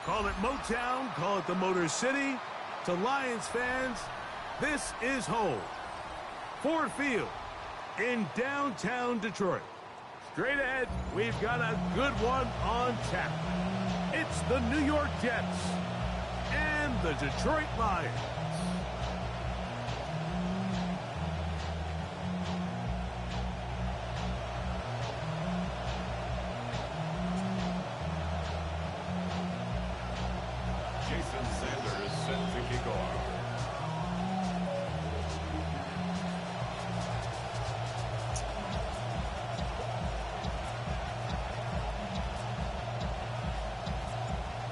Call it Motown, call it the Motor City. To Lions fans, this is home. Ford Field in downtown Detroit. Straight ahead, we've got a good one on tap. It's the New York Jets and the Detroit Lions. Jason Sanders set to kick off.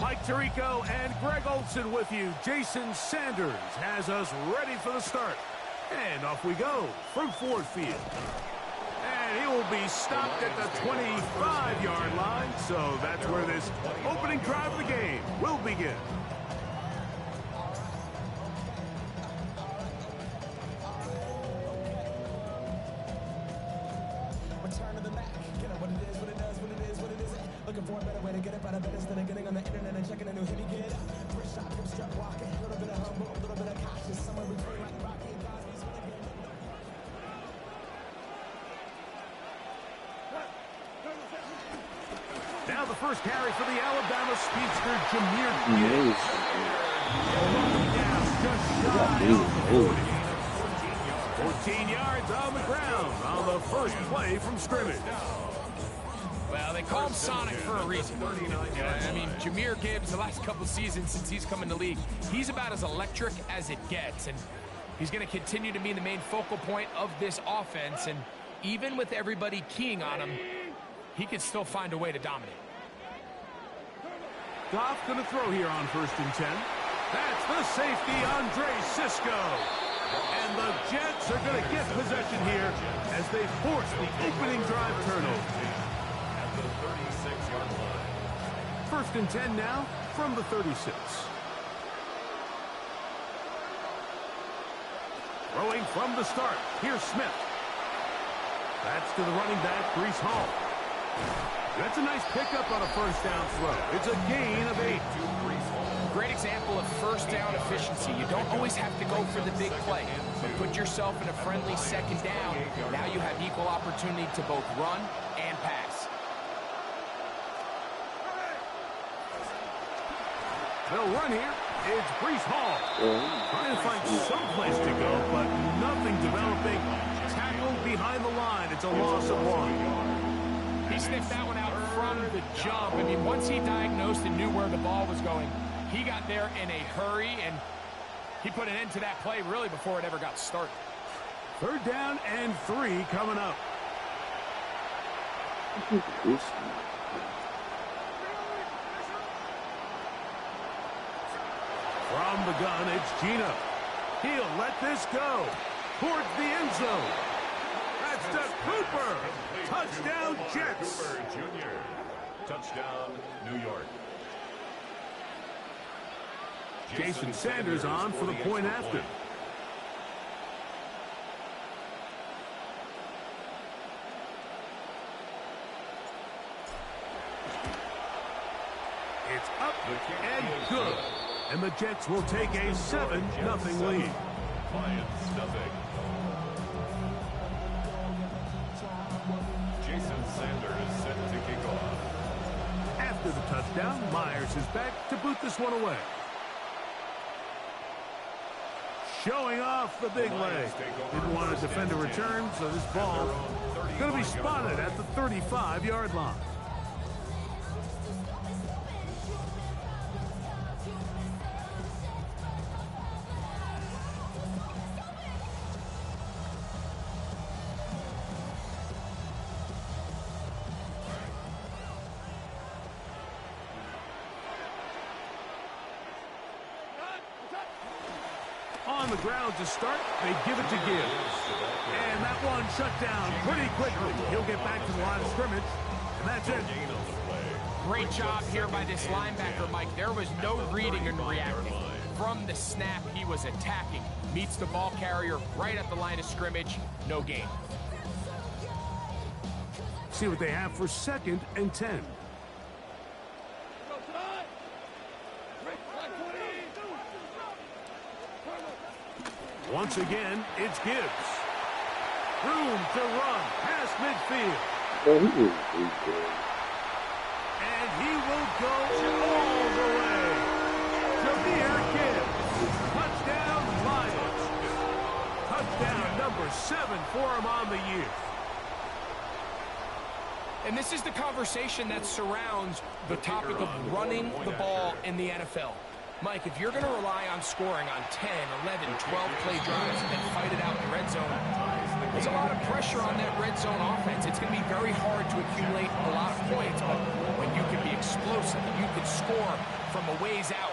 Mike Tirico and Greg Olson with you. Jason Sanders has us ready for the start. And off we go from Ford Field. And he will be stopped at the 25-yard line. So that's where this opening drive of the game will begin. Return to the Mac. Get up what it is, what it does, what it is, what it isn't. Looking for a better way to get it, but I bet instead of getting on the internet and checking a new hit, me get up. First shot, come strut walking. A little bit of humble, a little bit of cautious. Somewhere between like Rocky and Cosby's. Now the first carry for the Alabama speedster, Jameer Nice. Just shy of the 14 yards on the ground on the first play from scrimmage. Well, they call him Sonic for a reason. I mean, Jameer Gibbs, the last couple seasons since he's come in the league, he's about as electric as it gets, and he's going to continue to be the main focal point of this offense, and even with everybody keying on him, he can still find a way to dominate. Goff going to throw here on 1st and 10. That's the safety, Andre Sisco. And the Jets are going to get possession here as they force the opening drive turnover. At the 36-yard line. 1st and 10 now from the 36. Throwing from the start. Here's Smith. That's to the running back, Breece Hall. That's a nice pickup on a first down throw. It's a gain of 8. Great example of first down efficiency. You don't always have to go for the big play, but put yourself in a friendly second down. Now you have equal opportunity to both run and pass. They'll run here. It's Breece Hall. Trying to find some place to go, but nothing developing. Tackled behind the line. It's a loss of 1. He sniffed that one out from the jump. I mean, once he diagnosed and knew where the ball was going, he got there in a hurry, and he put an end to that play really before it ever got started. 3rd down and 3 coming up. From the gun, it's Gino. He'll let this go towards the end zone. That's to Cooper. Touchdown, Jets. Cooper Jr. Touchdown, New York. Jason Sanders on for the point after. It's up and good. And the Jets will take a 7-0 lead. Lions nothing. Jason Sanders set to kick off. After the touchdown, Myers is back to boot this one away. Showing off the big leg. Didn't want to defend a return, so this ball is going to be spotted at the 35-yard line. On the ground to start, they give it to Gibbs. And that one shut down pretty quickly. He'll get back to the line of scrimmage, and that's it. Great job here by this linebacker, Mike. There was no reading and reacting. From the snap, he was attacking. Meets the ball carrier right at the line of scrimmage. No gain. See what they have for 2nd and 10. Once again, it's Gibbs. Room to run past midfield. Bro, he is pretty good. And he will go all the way. Jameer Gibbs. Touchdown, Lions. Touchdown number 7 for him on the year. And this is the conversation that surrounds the topic of running the ball in the NFL. Mike, if you're going to rely on scoring on 10, 11, 12 play drives and then fight it out in the red zone, there's a lot of pressure on that red zone offense. It's going to be very hard to accumulate a lot of points, but when you can be explosive and you can score from a ways out,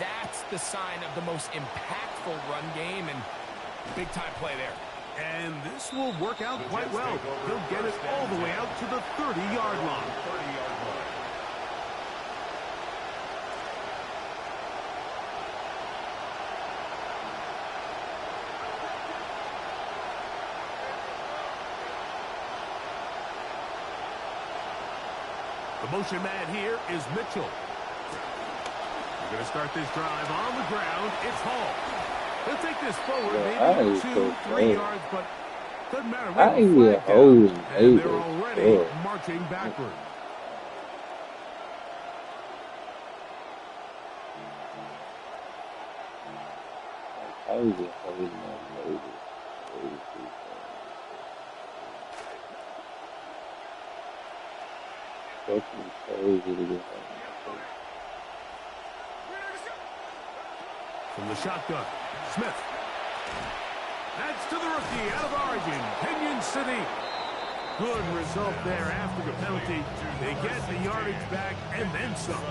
that's the sign of the most impactful run game, and big-time play there. And this will work out quite well. He'll get it all the way out to the 30-yard line. The motion man here is Mitchell. We're going to start this drive on the ground. It's Hall. He'll take this forward, maybe 2-3 yards, but doesn't matter. And they're already marching backward. From the shotgun, Smith. That's to the rookie out of Oregon, Pinion City. Good result there after the penalty. They get the yardage back and then some.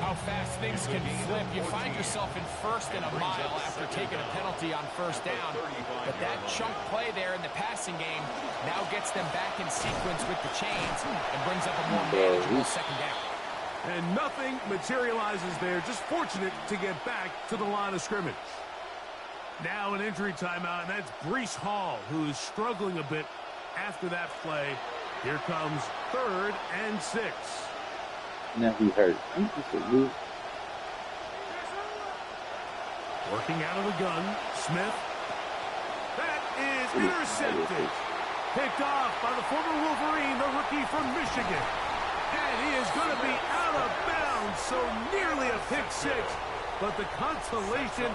How fast things can flip. You find yourself in first and a mile after taking a penalty on first down. But that chunk play there in the passing game now gets them back in sequence with the chains and brings up a more manageable second down. And nothing materializes there. Just fortunate to get back to the line of scrimmage. Now an injury timeout, and that's Breece Hall, who is struggling a bit after that play. Here comes 3rd and 6. Now he hurt. Working out of the gun, Smith. That is intercepted. Picked off by the former Wolverine, the rookie from Michigan. And he is going to be out of bounds, so nearly a pick 6. But the consolation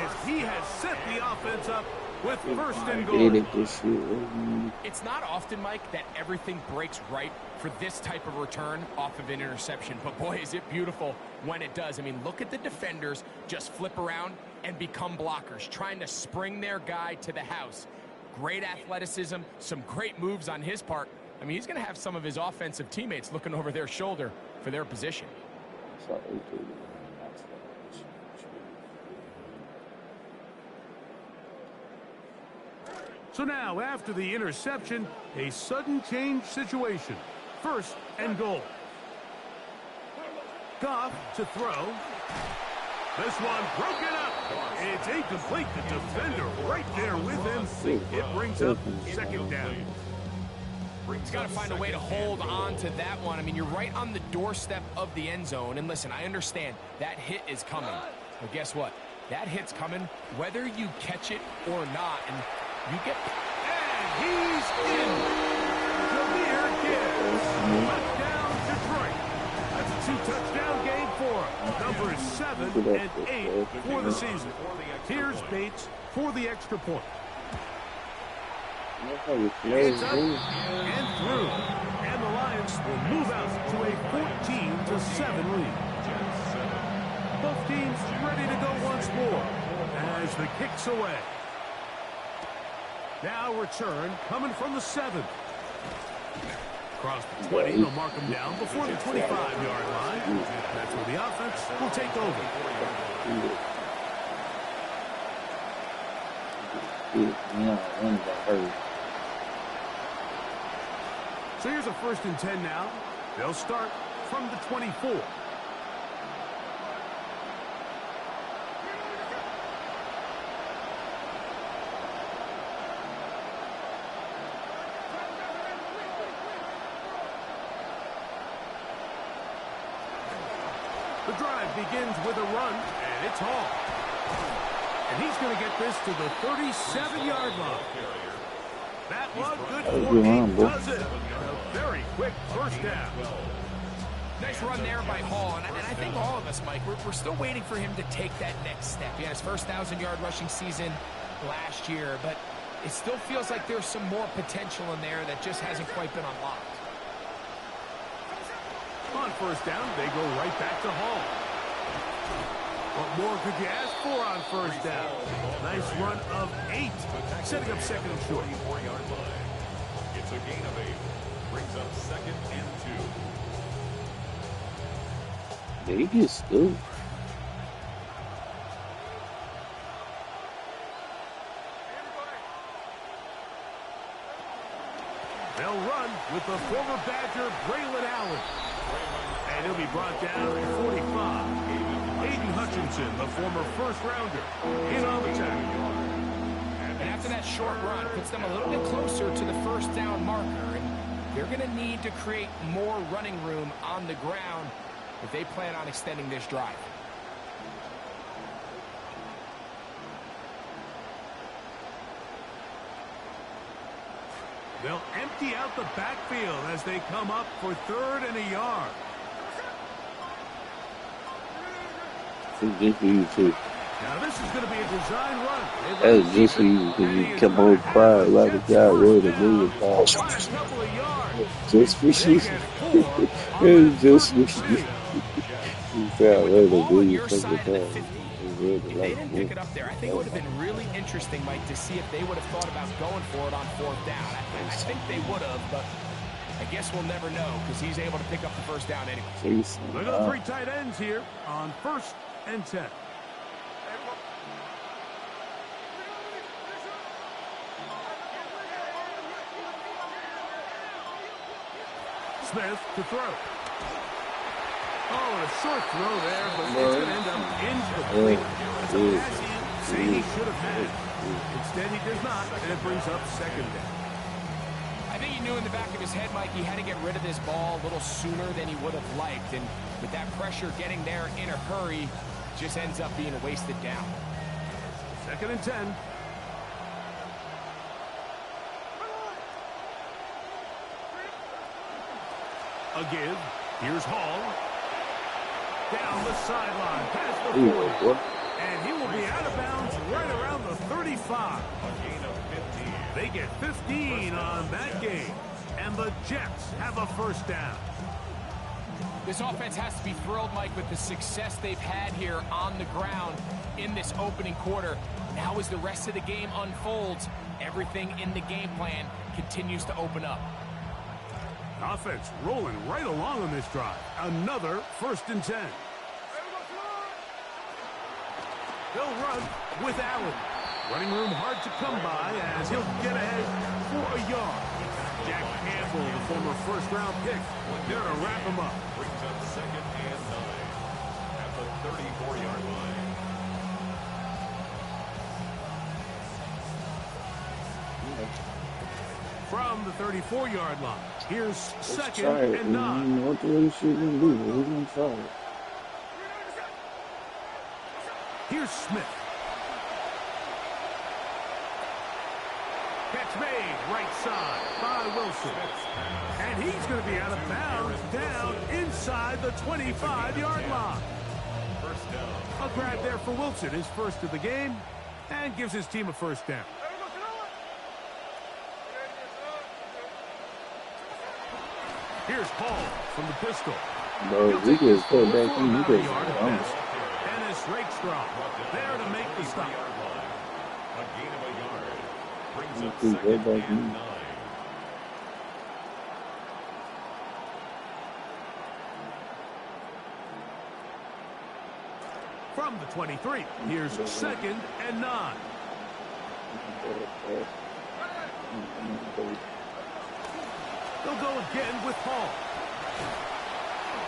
is he has set the offense up with 1st and goal. It's not often, Mike, that everything breaks right for this type of return off of an interception. But boy, is it beautiful when it does. I mean, look at the defenders just flip around and become blockers, trying to spring their guy to the house. Great athleticism, some great moves on his part. I mean, he's going to have some of his offensive teammates looking over their shoulder for their position. So now, after the interception, a sudden change situation. 1st and goal. Goff to throw. This one broken up. It's incomplete. The defender right there with him. It brings up 2nd down. He's got to find a way to hold on to that one. I mean, you're right on the doorstep of the end zone. And listen, I understand that hit is coming. But guess what? That hit's coming whether you catch it or not. And you get... And he's in. Jameer Gibbs. Touchdown, Detroit. That's a 2-touchdown game for him. Numbers 7 and 8 for the season. Here's Bates for the extra point. It's up and through. And the Lions will move out to a 14-7 lead. Both teams ready to go once more as the kick's away. Now return coming from the 7. Across the 20, they'll mark him down before the 25-yard line. That's where the offense will take over. So here's a 1st and 10 now. They'll start from the 24. The drive begins with a run, and it's Hall. And he's going to get this to the 37-yard line. That one good That was for good eight run, bro. does it. A very quick first down. Nice run there by Hall, and I think all of us, Mike, we're still waiting for him to take that next step. He had his first 1,000-yard rushing season last year, but it still feels like there's some more potential in there that just hasn't quite been unlocked. On first down, they go right back to Hall. What more could you ask for on first down? Nice run of 8, setting up second and short. 34-yard line. It's a gain of 8. Brings up second and 2. Did he get scooped? They'll run with the former Badger, Braylon Allen. And he'll be brought down at 45. Aiden Hutchinson, the former first-rounder, in on the tackle. And after that short run, puts them a little bit closer to the first down marker. And they're going to need to create more running room on the ground if they plan on extending this drive. They'll empty out the backfield as they come up for 3rd and a yard. It's just for you, too. Now this is going to be a design run. That was just for you because you kept on crying like a guy ready to move the ball. Last couple of yards. Just for you. It was just for you. You felt ready to Ball on move your the side of the ball. 50. Really If they like didn't it. pick it up there, I think it would have been really interesting, Mike, to see if they would have thought about going for it on 4th down. I think they would have, but I guess we'll never know because he's able to pick up the first down anyway. Chase. Look at the 3 tight ends here on 1st and 10. Smith to throw. Oh, and a short throw there, but it's going to end up incomplete. That's a pass you say he should have had. Instead, he does not, and it brings up 2nd down. I think he knew in the back of his head, Mike, he had to get rid of this ball a little sooner than he would have liked. And with that pressure getting there in a hurry, just ends up being a wasted down. 2nd and 10. A give. Here's Hall. Down the sideline, past the 40. And he will be out of bounds right around the 35. A gain of 15. They get 15 on that game. And the Jets have a first down. This offense has to be thrilled, Mike, with the success they've had here on the ground in this opening quarter. Now as the rest of the game unfolds, everything in the game plan continues to open up. Offense rolling right along on this drive. Another 1st and 10. They'll run with Allen. Running room hard to come by as he'll get ahead for a yard. Jack Campbell, the former first-round pick, there to wrap him up. Brings up 2nd and 9 at the 34-yard line. From the 34-yard line, here's Let's 2nd try it. and 9. You know what the other shit gonna do? We're gonna try it. Here's Smith. Catch made right side by Wilson. And he's going to be out of bounds down inside the 25-yard line. First down. A grab there for Wilson, his first of the game, and gives his team a first down. Here's Paul from the pistol. Bro, we just put back in. You About a guys yard at are best. Dennis Rakestraw there to make the stop. A gain of a yard. Brings You up think 2nd that back in? and 9. From the 23, here's 2nd and 9. They'll go again with Hall.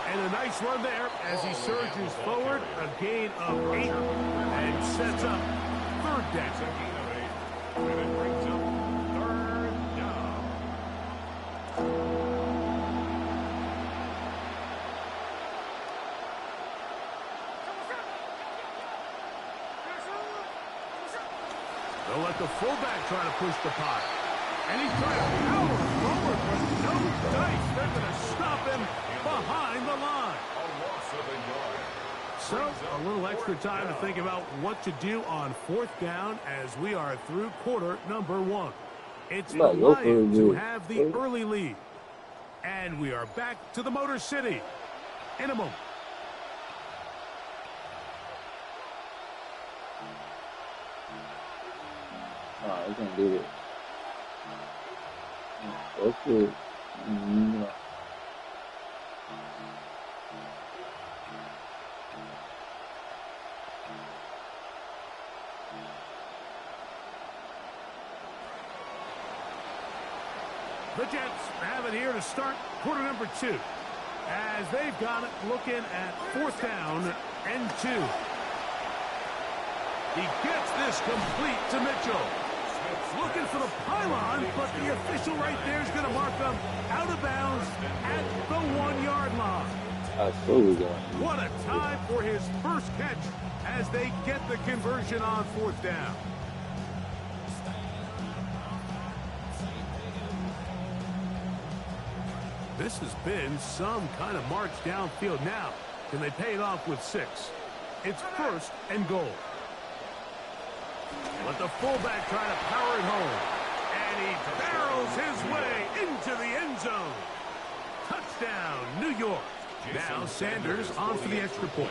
And a nice run there as he surges forward. A gain of 8 and sets up 3rd down. It's a gain of 8. And it brings up 3rd down. They'll let the fullback try to push the pot. And he's trying to power forward, but no dice. They're going to stop him behind the line. A loss of a yard. So, a little extra time to think about what to do on 4th down as we are through quarter number 1. It's the Lions who have the early lead. And we are back to the Motor City in a moment. Nah, I can't do it. Okay. The Jets have it here to start quarter number 2. As they've got it looking at 4th down and 2. He gets this complete to Mitchell. Looking for the pylon, but the official right there is going to mark him out of bounds at the 1-yard line. I totally got it. What a time for his first catch as they get the conversion on 4th down. This has been some kind of march downfield. Now, can they pay it off with 6? It's 1st and goal. Let the fullback try to power it home. And he barrels his way into the end zone. Touchdown, New York. Now Sanders on for the extra point.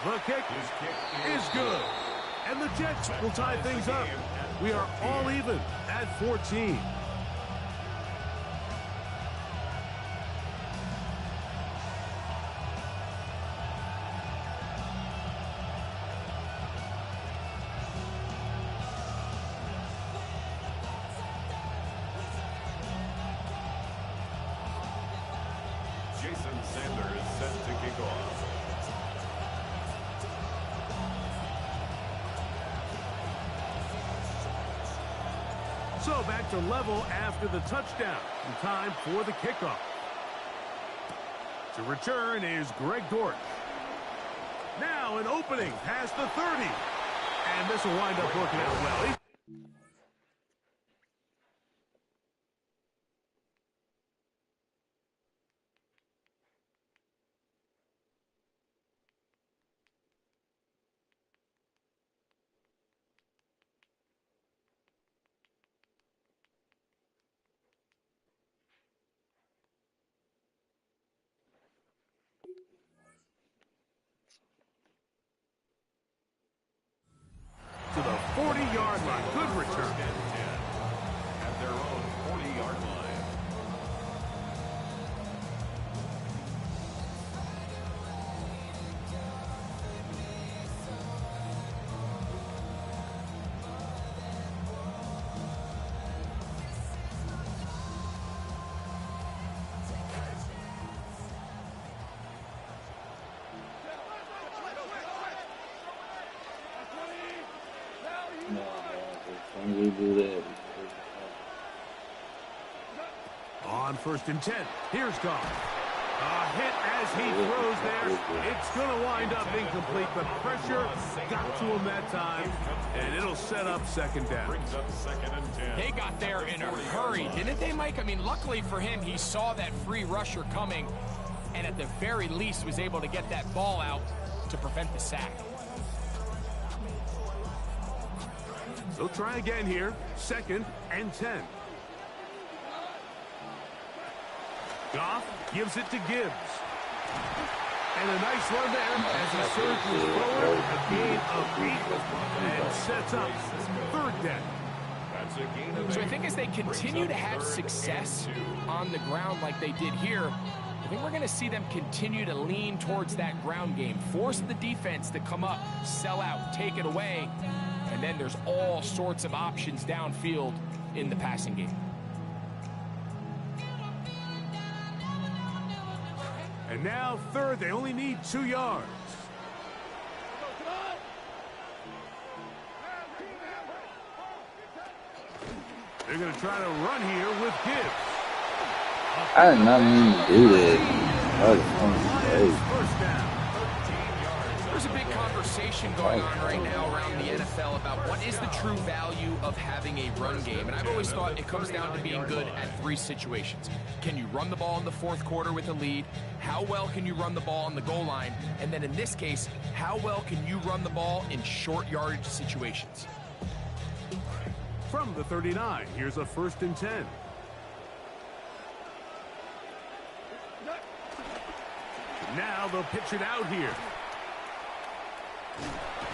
The kick is good. And the Jets will tie things up. We are all even at 14. Jason Sanders set to kick off. So back to level after the touchdown. And time for the kickoff. To return is Greg Dortch. Now an opening past the 30. And this will wind up working out well. To the 40-yard line. Good return. At their own 40-yard line. No, when we do that. On 1st and 10. Here's Goff. A hit as he throws there. It's going to wind up incomplete. The pressure got to him that time, and it'll set up 2nd down. Brings up 2nd and 10. They got there in a hurry, didn't they, Mike? I mean, luckily for him, he saw that free rusher coming, and at the very least was able to get that ball out to prevent the sack. They'll try again here. 2nd and 10. Goff gives it to Gibbs. And a nice run there as he surges forward. A gain of 8 and sets up 3rd down. That's a gain of 8. So I think as they continue to have success on the ground like they did here, I think we're going to see them continue to lean towards that ground game. Force the defense to come up, sell out, take it away. And then there's all sorts of options downfield in the passing game. And now 3rd, they only need 2 yards. They're going to try to run here with Gibbs. I did not mean to do that. I was on the Lions first down. There's a big conversation going on right now around the NFL about what is the true value of having a run game. And I've always thought it comes down to being good at three situations. Can you run the ball in the fourth quarter with a lead? How well can you run the ball on the goal line? And then in this case, how well can you run the ball in short yardage situations? From the 39, here's a 1st and 10. Now they'll pitch it out here.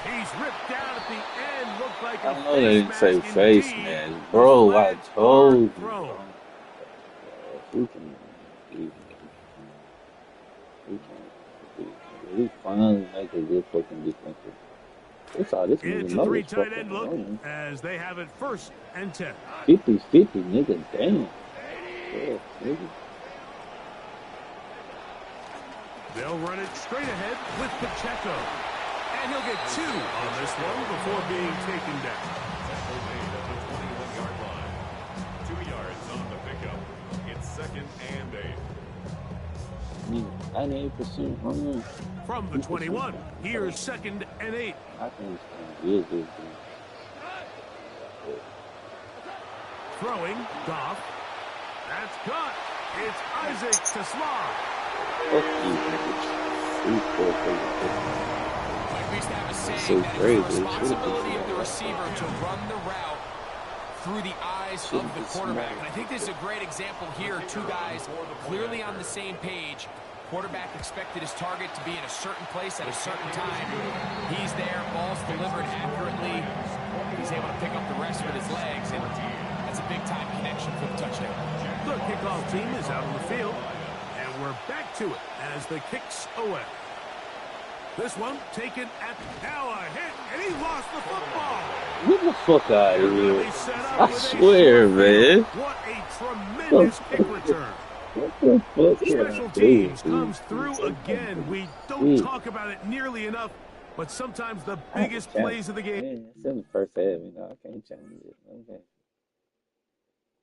He's ripped down at the end. Looked like a I know they didn't say face face mask mask. indeed. Bro, I Flags told are you. thrown. We finally make a good fucking defensive. That's all this nigga It's a knows. 3 tight end look as they have it 1st and 10. 50-50, nigga, damn. Yeah, nigga. They'll run it straight ahead with Pacheco. And he'll get 2 on this one before being taken down. Tackle made at the 21-yard line. 2 yards on the pickup. It's 2nd and 8. 98% home. From the 21, here's 2nd and 8. I think it's going to be good. Throwing, Goff. That's caught. It's Isaac to Slav. Fuck you, nigga. Like we used to have a saying So that crazy. it's the responsibility of the receiver to run the route through the eyes of the quarterback. And I think this is a great example here. 2 guys clearly on the same page. Quarterback expected his target to be in a certain place at a certain time. He's there, ball's delivered accurately. He's able to pick up the rest with his legs, and that's a big-time connection for the touchdown. The kickoff team is out on the field, and we're back to it as the kick's away. This one taken at now a hit, and he lost the football. Get the fuck out of here. Really set up I with a swear, short man. field. What a tremendous kick return. What the fuck can Special I do, teams dude? comes through again. We don't talk about it nearly enough, but sometimes the biggest plays of the game. Yeah, it's in the first half, you know, I can't change it. Okay.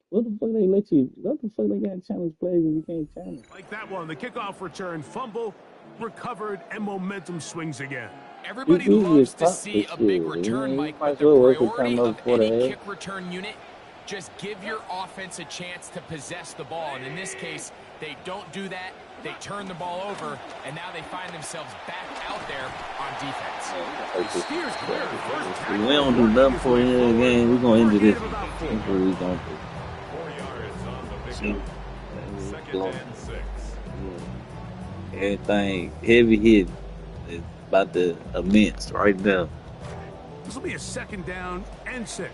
What the fuck they let you? What the fuck they got challenge plays and you can't challenge? Like that one, the kickoff return, fumble, recovered, and momentum swings again. Everybody You loves to talk see this a big shit, return, man. Mike, You might but the as well work the priority time of up before the any half. kick return unit, just give your offense a chance to possess the ball. And in this case, they don't do that. They turn the ball over, and now they find themselves back out there on defense. He steers clear. First If tackle. we don't do nothing for you in the game, we're going to end this. Forget about four. That's what we're going to do. 4 yards on the See? pickup. 2nd and 6. Everything heavy hit is about to immense right now. This will be a 2nd down and 6.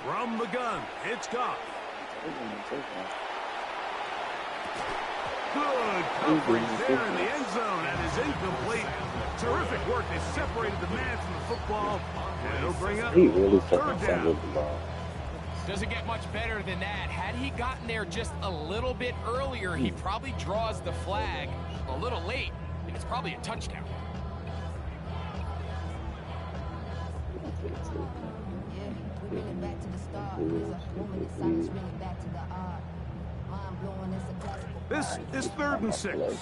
From the gun, it's Goff. Good coverage there in the end zone, and is incomplete. Terrific work. They separated the man from the football, and it'll bring up He really 3rd fucking down. fumbled the ball. Doesn't get much better than that. Had he gotten there just a little bit earlier, he probably draws the flag a little late, and it's probably a touchdown. Bring it back to the start. There's a moment in silence, bring it back to the art. Mind blowing, it's a classic. This is 3rd and 6.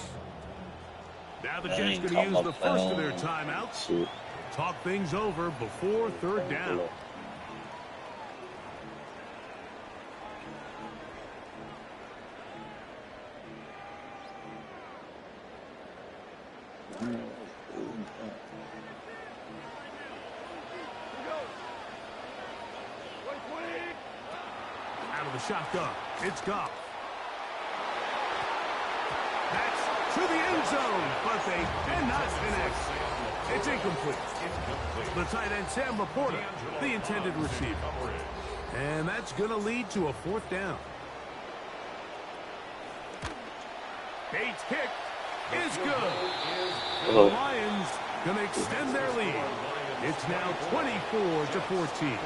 Now the Jets Dang, going to come use up the first of their down. timeouts. Shit. Talk things over before 3rd down. Out of the shotgun, it's Goff. That's to the end zone, but they cannot connect. It's incomplete. The tight end, Sam Laporta, the intended receiver. And that's going to lead to a 4th down. Bates' kick is good. The Lions going to extend their lead. It's now 24-14.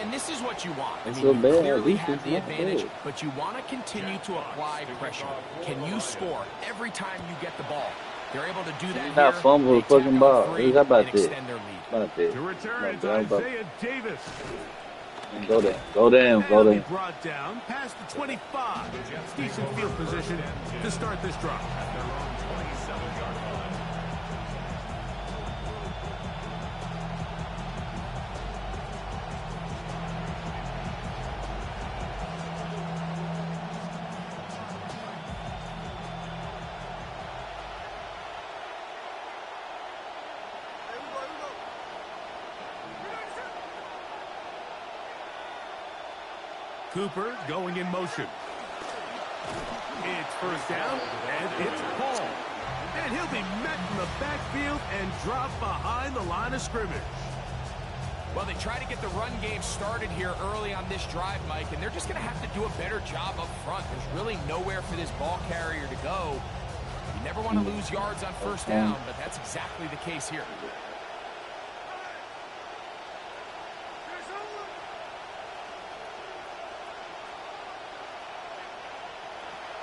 And this is what you want. I It's mean, so you bad. clearly Defense have the not advantage, good. but you want to continue to apply pressure. Can you score every time you get the ball? They're able to do that He's here. not fumble the They fucking tack ball. on 3 How about and this? extend their lead. About this. To return, it's About that. Isaiah Davis. Go down. Go down. And Go he'll be down. brought down past the 25. Decent field position to start this drive. At their own 27-yard line. Cooper going in motion. It's first down, and it's Paul. And he'll be met in the backfield and dropped behind the line of scrimmage. Well, they try to get the run game started here early on this drive, Mike, and they're just going to have to do a better job up front. There's really nowhere for this ball carrier to go. You never want to lose yards on first down, but that's exactly the case here.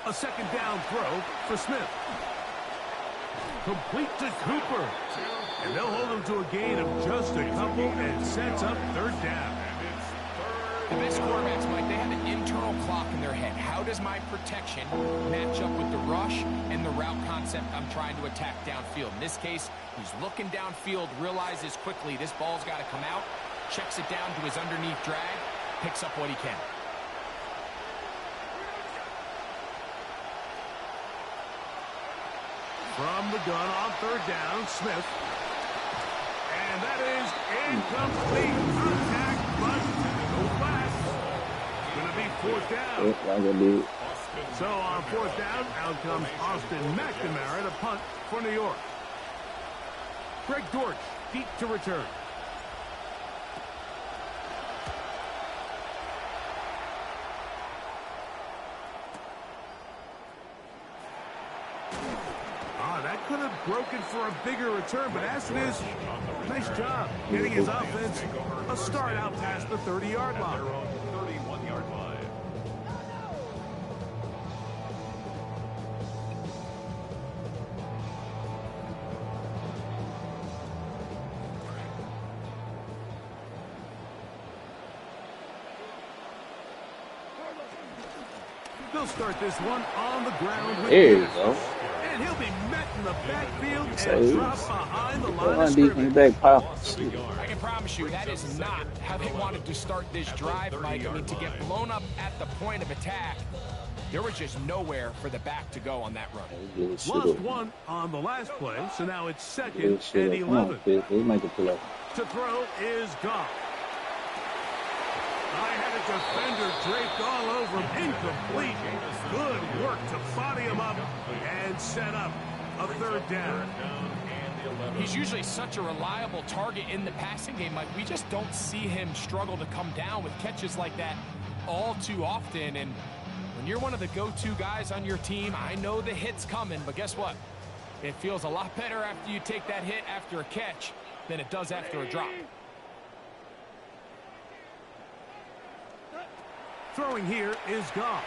A second down throw for Smith. Complete to Cooper. And they'll hold him to a gain of just a couple and sets up third down. The best quarterbacks, Mike, they have an internal clock in their head. How does my protection match up with the rush and the route concept I'm trying to attack downfield? In this case, he's looking downfield, realizes quickly this ball's got to come out, checks it down to his underneath drag, picks up what he can. From the gun on third down, Smith. And that is incomplete. Contact, but no flash. Going to be fourth down. So on fourth down, out comes Austin McNamara to punt for New York. Greg Dortch deep to return. That could have broken for a bigger return, but as it is, nice job getting his offense a start out past the 30-yard line. At their own 31-yard line. They'll start this one on the ground with There you go. and he'll be met in the backfield and dropped behind the line of Defense scrimmage. back pile. I can promise you that is not how they wanted to start this drive, Mike. I mean, to get blown up at the point of attack, there was just nowhere for the back to go on that run. Lost one on the last play, so now it's second and 11. To throw is Goff. I had a defender draped all over him. Incomplete. Good work to body him up and set up a third down. He's usually such a reliable target in the passing game. Like, we just don't see him struggle to come down with catches like that all too often. And when you're one of the go-to guys on your team, I know the hit's coming, but guess what? It feels a lot better after you take that hit after a catch than it does after a drop. Throwing here is Goff.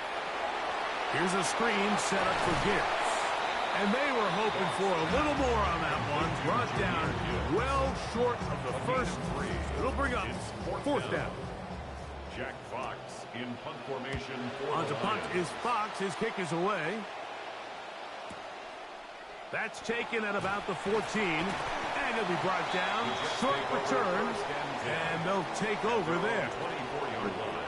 Here's a screen set up for Gibbs. And they were hoping for a little more on that one. Brought down well short of the first three. It'll bring up fourth down. Jack Fox in punt formation. On to punt is Fox. His kick is away. That's taken at about the 14. And he'll be brought down. Short return. And they'll take over there. 24-yard line.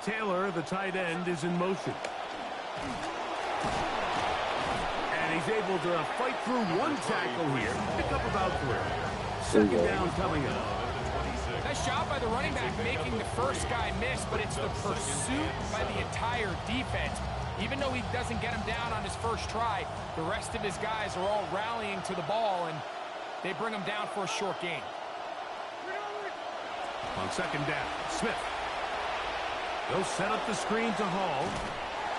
Taylor, the tight end, is in motion. And he's able to fight through one tackle here. Pick up about 3. Second down coming up. Nice job by the running back making the first guy miss, but it's the pursuit by the entire defense. Even though he doesn't get him down on his first try, the rest of his guys are all rallying to the ball, and they bring him down for a short gain. On second down, Smith. They'll set up the screen to Hall,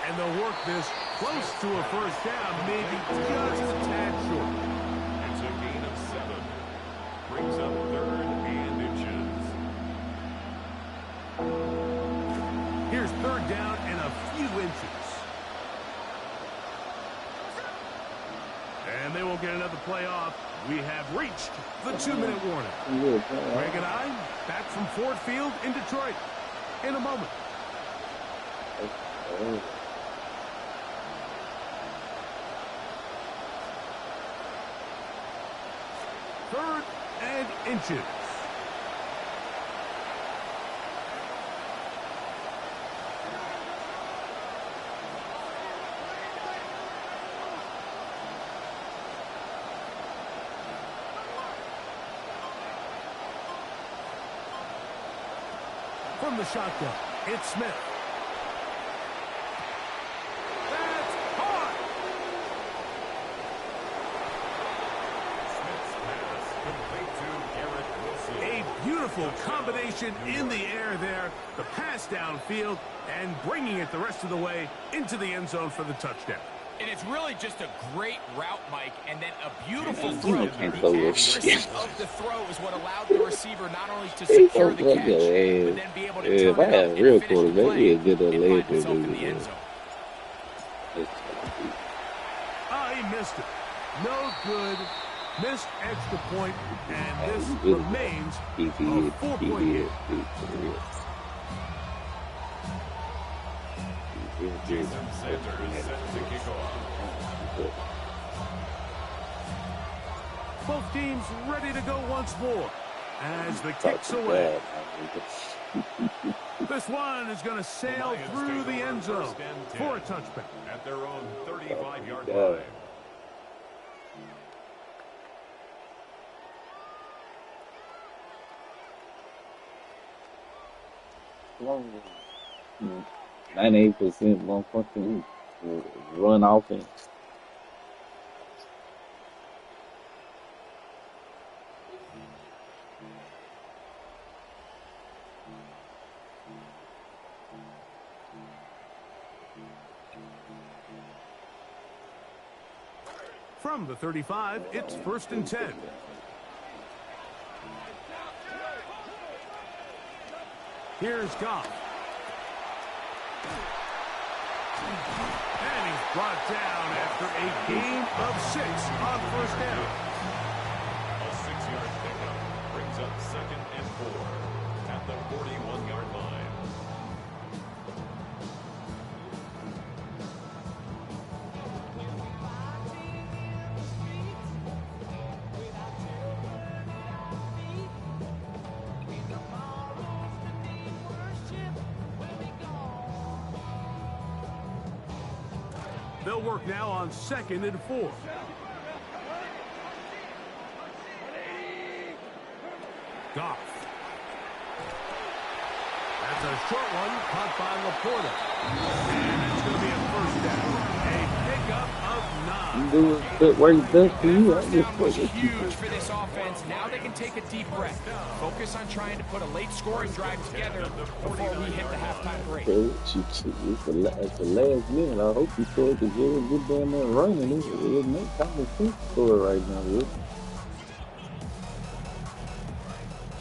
and they'll work this close to a first down, maybe just a tad short. It's a gain of 7. Brings up 3rd and inches. Here's 3rd down and a few inches. And they won't get another play off. We have reached the 2-minute warning. Greg and I back from Ford Field in Detroit in a moment. Third and inches. From the shotgun, it's Smith. That's hard. Smith's pass complete to Garrett Wilson. A beautiful combination in the air there. The pass downfield and bringing it the rest of the way into the end zone for the touchdown. And it's really just a great route, Mike, and then a beautiful throw. The accuracy of the throw is what allowed the receiver not only to secure the catch, but then be able to turn it up and finish the play and find himself in the end zone. Oh, he missed it. No good. Missed extra point, and this remains a 4-point game. Jason Sanders set to kick off. Both teams ready to go once more as the kick's away. This one is going to sail through the end zone for a touchback. At their own 35-yard line. Long 98% motherfucking run offense. From the 35, it's 1st and 10. Here's Goff. And he's brought down after a gain of 6 on 1st down. A 6-yard pickup brings up 2nd and 4 at the 41-yard line. They'll work now on 2nd and 4. Goff. That's a short one, caught by Laporta. And it's going to be a 1st down. A pickup of 9. Do it where it's best for you. Touchdown was huge for this offense. Now they can take a deep breath. Focus on trying to put a late scoring drive together before we hit the halftime break. It's the last minute. I hope you score because you're good down there running. It makes common sense to score right now. Really.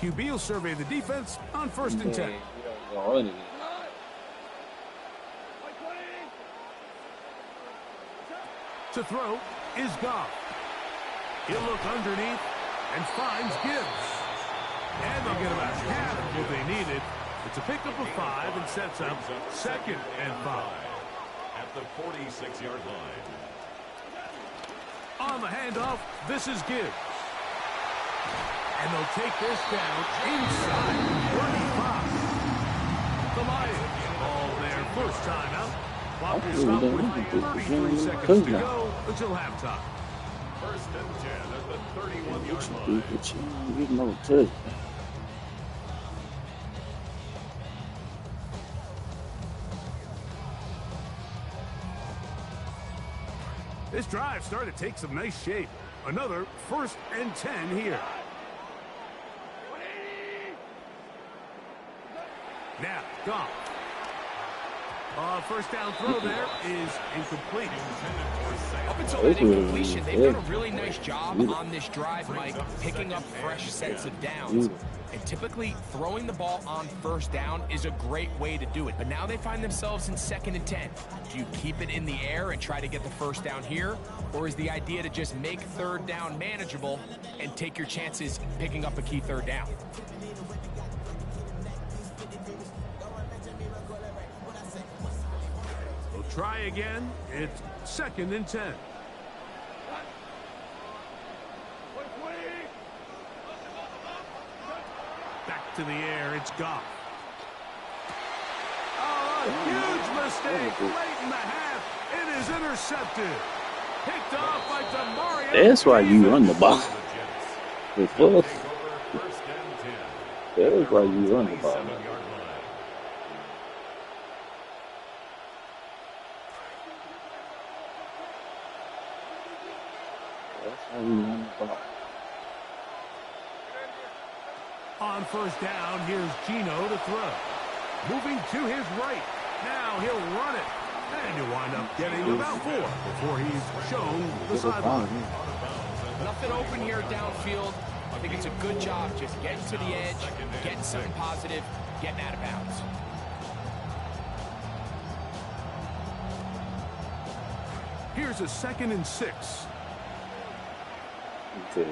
QB will survey the defense on 1st and 10. To throw is Goff. He'll look underneath and finds Gibbs. And they'll get about half of what they needed. It's a pickup of 5 and sets up 2nd and 5. At the 46-yard line. On the handoff, this is Gibbs. And they'll take this down inside 35. The Lions all their first time out. Clock is stopped with 33 seconds to go until halftime. 1st and 10 at the 31-yard line. You know, too. This drive started to take some nice shape. Another 1st and 10 here. Goff. First down throw there is incomplete. Up until that incompletion, they've done a really nice job on this drive, Mike, picking up fresh sets of downs. And typically, throwing the ball on first down is a great way to do it. But now they find themselves in 2nd and 10. Do you keep it in the air and try to get the first down here? Or is the idea to just make 3rd down manageable and take your chances picking up a key 3rd down? We'll try again. It's 2nd and 10. Back to the air. It's Goff. Oh, a huge mistake late in the half. It is intercepted. Picked off by Demario. That's why you run the ball. That's why you run the ball. On first down, here's Gino to throw. Moving to his right. Now he'll run it. And he'll wind up getting about 4 before he's shown the sideline. Nothing open here downfield. I think it's a good job just getting to the edge, getting something positive, getting out of bounds. Here's a 2nd and 6. He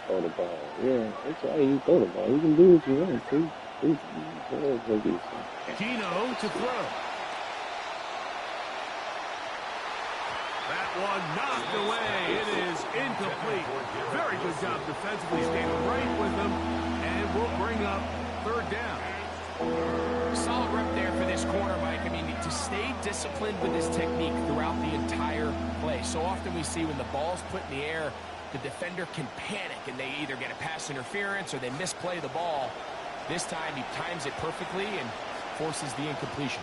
throw the ball. Yeah, that's why you throw the ball. You can do what you want to. Gino to throw. That one knocked away. It is incomplete. Very good job defensively. Stayed right with them. And we'll bring up 3rd down. Solid rep there for this corner, Mike. I mean, to stay disciplined with this technique throughout the entire play. So often we see when the ball's put in the air, the defender can panic and they either get a pass interference or they misplay the ball. This time he times it perfectly and forces the incompletion.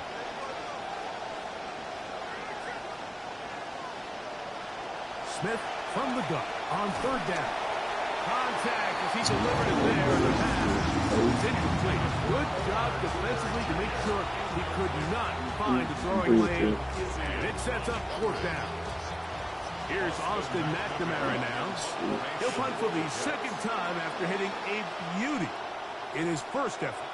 Smith from the gun on 3rd down. Contact as he delivered it there in the pass. It's incomplete. Good job defensively to make sure he could not find a throwing lane. And it sets up 4th down. Here's Austin McNamara now. He'll punt for the 2nd time after hitting a beauty in his first effort.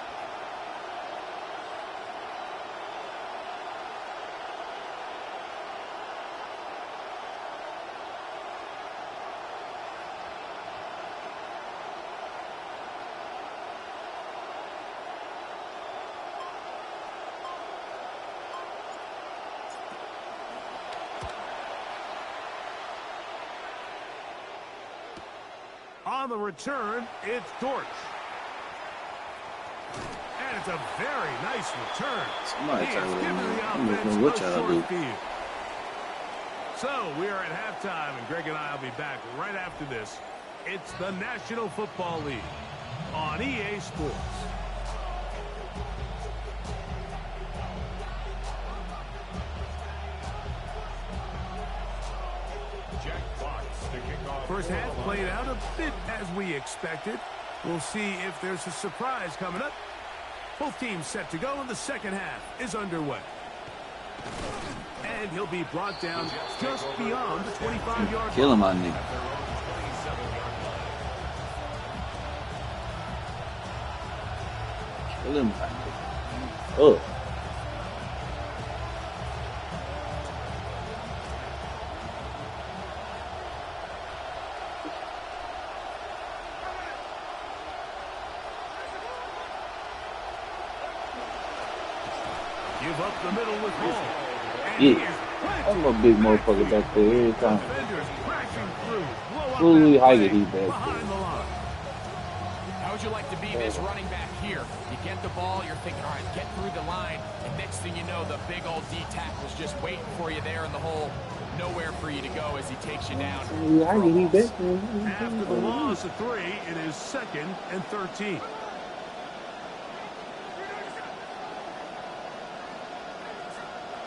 On the return, it's Dortch. And it's a very nice return. Somebody He tell has me, given the I don't know offense what a y'all short do. field. So we are at halftime, and Greg and I will be back right after this. It's the National Football League on EA Sports. First half played out a bit as we expected. We'll see if there's a surprise coming up. Both teams set to go, and the 2nd half is underway. And he'll be brought down just beyond the 25-yard line. Kill him, my nigga. Kill him, my nigga. Oh. Give up the middle with Hall. Yeah. I'm a big motherfucker back there every time. Defenders crashing through. Blow up Fully that hiding play he back there. behind the line. How would you like to be this running back here? You get the ball, you're thinking, all right, get through the line, and next thing you know, the big old D tackle's just waiting for you there in the hole. Nowhere for you to go as he takes you down. After the loss of 3, it is 2nd and 13.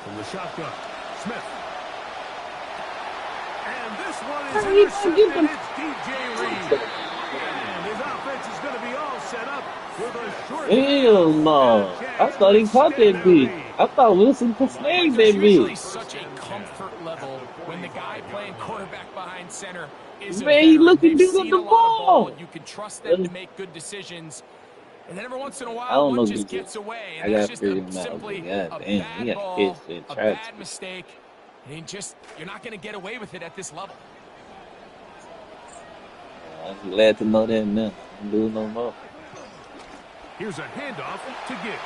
From the shotgun, Smith. And this one is intercepted. It's DJ Reed. And his offense is going to be all set up with a Short Hell no. I thought he caught that bitch. I thought Wilson could snag that There's usually bitch. such a comfort level when the guy playing quarterback behind center is a Man, he veteran. looking They've good at seen the a lot of ball. ball. You can trust them to I make good decisions. And then every once in a while, don't one know, just DJ. gets away. I And that's gotta just figure him out, but simply god a damn, he bad got hits ball, and a tried bad to. mistake. And you're not going to get away with it at this level. I'm glad to know that now. Don't do it no more. Here's a handoff to Gibbs.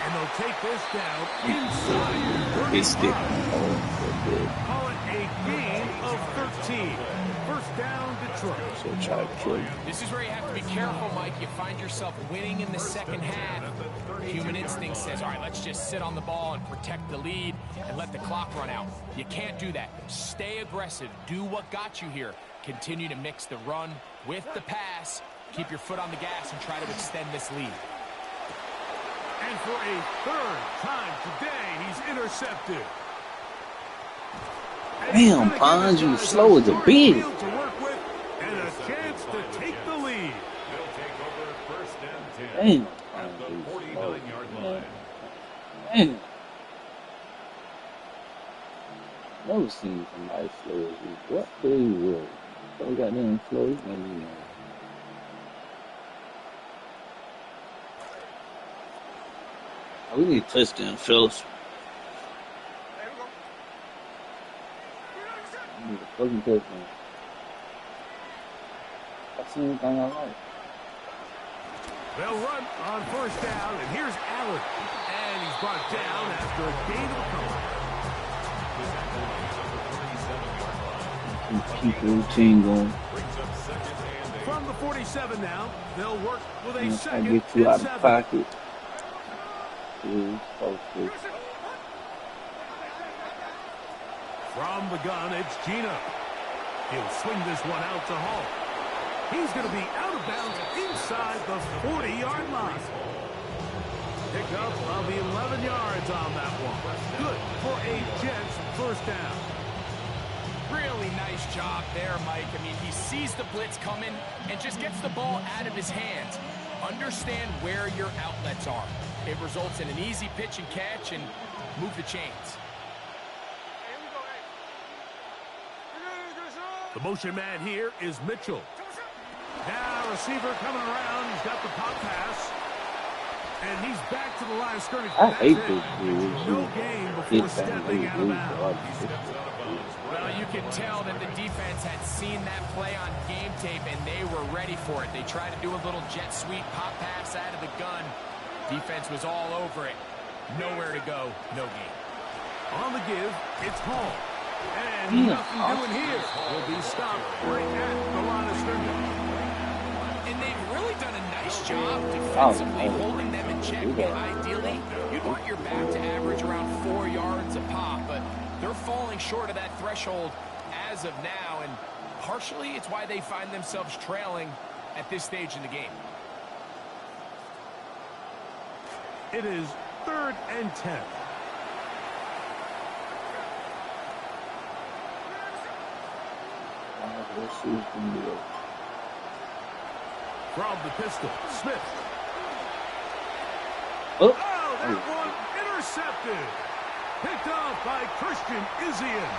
And they'll take this down inside His stick. 35. Oh, so good. Call it a gain of 13. First down, Detroit. So try to kill him. This is where you have to be careful, Mike. You find yourself winning in the second half. Human instinct says, all right, let's just sit on the ball and protect the lead and let the clock run out. You can't do that. Stay aggressive. Do what got you here. Continue to mix the run with the pass. Keep your foot on the gas and try to extend this lead. And for a third time today, he's intercepted. Damn, Pons, you slow as a bitch. To work with and a chance to take the lead. They'll take over first and 10 Damn. at the 49-yard line. Man. Never seen somebody slow as you. What the hell? So goddamn slow. He's gonna be mad. We need a touchdown, fellas. We need a fucking touchdown. I seen anything I like. They'll run on first down, and here's Allen. And he's brought down after a gain of a couple. Keep the routine going. From the 47 now, they'll work with a I second get you and out of 7. pocket. Yeah, okay. From the gun, it's Gino. He'll swing this one out to Hall. He's going to be out of bounds inside the 40-yard line. Pick up of the 11 yards on that one. Good for a Jets first down. Really nice job there, Mike. I mean, he sees the blitz coming and just gets the ball out of his hands. Understand where your outlets are. It results in an easy pitch and catch and move the chains. The motion man here is Mitchell. Now receiver coming around. He's got the pop pass. And he's back to the line of scrimmage. I hate That's this it. dude. No gain before stepping out of bounds. Well, you can tell that the defense had seen that play on game tape, and they were ready for it. They tried to do a little jet sweep pop pass out of the gun. Defense was all over it. Nowhere to go, no gain. On the give, it's Hall. And nothing doing here. Will be stopped right at the line of scrimmage. And they've really done a nice job defensively holding them in check. And ideally, you'd want your back to average around 4 yards a pop, but they're falling short of that threshold as of now, and partially it's why they find themselves trailing at this stage in the game. It is 3rd and 10. From the pistol, Smith. Oh, That one intercepted. Picked off by Christian Izzian.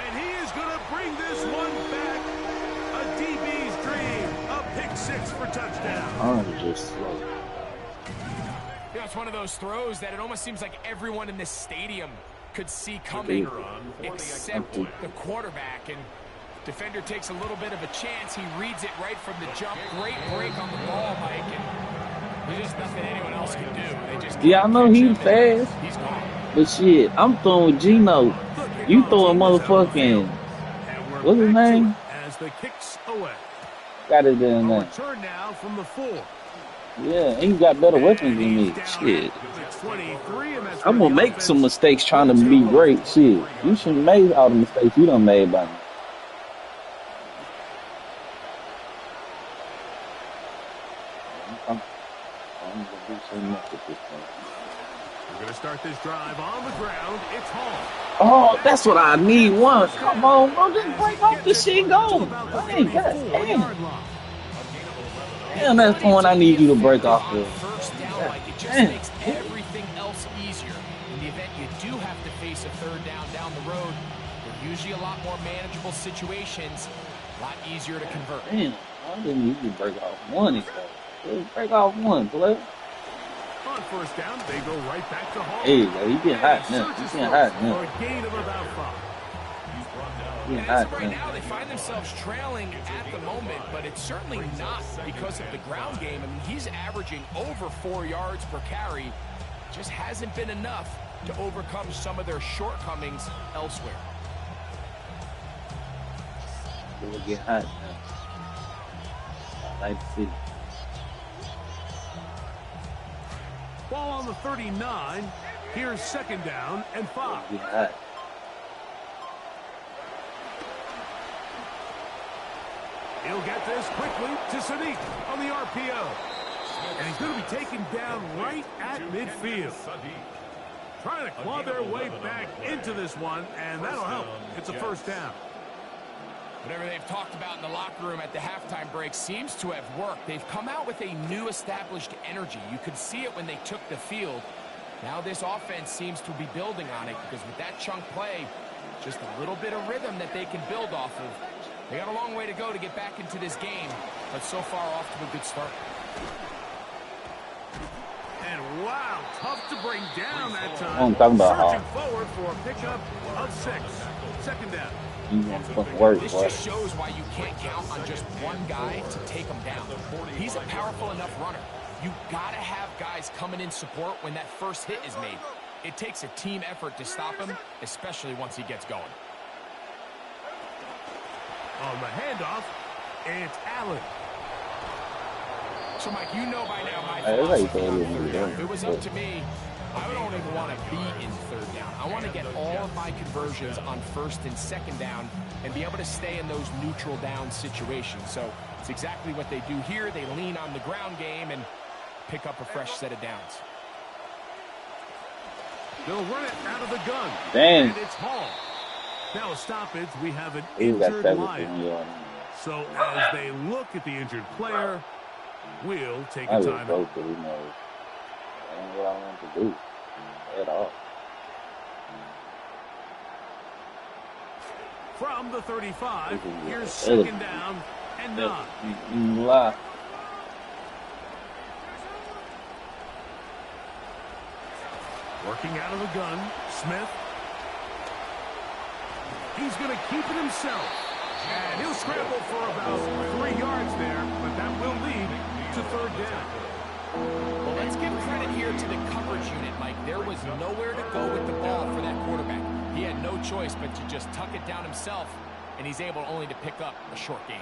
And he is going to bring this one back. A DB's dream. A pick 6 for touchdown. I'm just slow. Yeah, it's one of those throws that it almost seems like everyone in this stadium could see coming except the quarterback. And defender takes a little bit of a chance. He reads it right from the jump. Great break on the ball, Mike. And there's just nothing anyone else can do. They just Yeah, I know he's fast. He's gone. But shit, I'm throwing with Gino. You throwing motherfucking, what's his name? As the kicks away. Got it in A there. return now from the 4. Yeah, and you got better weapons than me. Shit. I'm gonna make some mistakes trying to be great. Shit. You shouldn't make all the mistakes you done made by me. I'm gonna do so much at this point. We're going to start this drive on the ground. It's Hall. Oh, that's what I need. One. Come on, bro. Just as he break off the gets it shit and go. to about the Dang, god damn. 34-yard line. The Damn, that's the ability one to I be need you to break effective off on of. first down, God Mike, it just damn. makes everything else easier. In the event you do have to face a third down the road, they're usually a lot more manageable situations, a lot easier to convert. Damn, I didn't need you to break off one. Just break off one, play. On first down, they go right back to Hall. There you go. He getting And hot he now. He surges getting first hot for now. a gain of about 5. He And getting as of hot right now. now, they find themselves trailing at the moment, but it's certainly not because of the ground game. I mean, he's averaging over 4 yards per carry. Just hasn't been enough to overcome some of their shortcomings elsewhere. He'll get hot now. I like to see. Ball on the 39. Here's second down and 5. He'll get hot. He'll get this quickly to Sadiq on the RPO. And he's going to be taken down right at midfield. Trying to claw their way back into this one, and that'll help. It's a first down. Whatever they've talked about in the locker room at the halftime break seems to have worked. They've come out with a new established energy. You could see it when they took the field. Now this offense seems to be building on it because with that chunk play, just a little bit of rhythm that they can build off of. They got a long way to go to get back into this game, but so far off to a good start. And wow, tough to bring down that time. I'm talking about Searching hard. forward for a pickup of 6. Second down. You want to fucking work, This boy. just shows why you can't count on just one guy to take him down. He's a powerful enough runner. You gotta have guys coming in support when that first hit is made. It takes a team effort to stop him, especially once he gets going. On the handoff, it's Allen. So, Mike, you know by now my Hey, that's how you philosophy throw on it in third the down. game. If it was up to me, I don't even want to be in third down. I want to get all of my conversions on first and second down and be able to stay in those neutral down situations. So it's exactly what they do here. They lean on the ground game and pick up a fresh set of downs. They'll run it out of the gun. Damn. And it's Hall. Now a stoppage, we have an He got injured 17 Lion. yards. So as they look at the injured player, we'll take I a was timeout. broke, but he knows. That ain't what I want to do at all. From the 35, This is here's the other- second down and 9. You lie. Working out of the gun, Smith. He's going to keep it himself. And he'll scramble for about 3 yards there, but that will lead to third down. Well, let's give credit here to the coverage unit, Mike. There was nowhere to go with the ball for that quarterback. He had no choice but to just tuck it down himself, and he's able only to pick up a short gain.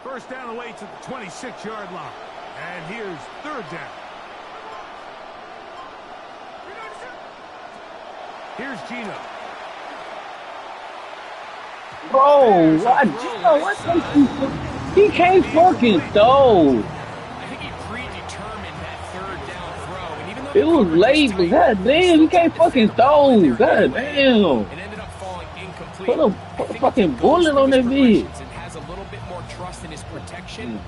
First down away to the 26-yard line. And here's third down. Here's Gino. Bro, what? Gino, what he can't fucking throw. I think he predetermined that third down throw, and even though It was late, but goddamn, he can't fucking throw. Goddamn. it ended up falling incomplete. Put a I think if fucking he goes bullet through on his that bitch. progressions and has a little bit more trust in his protection,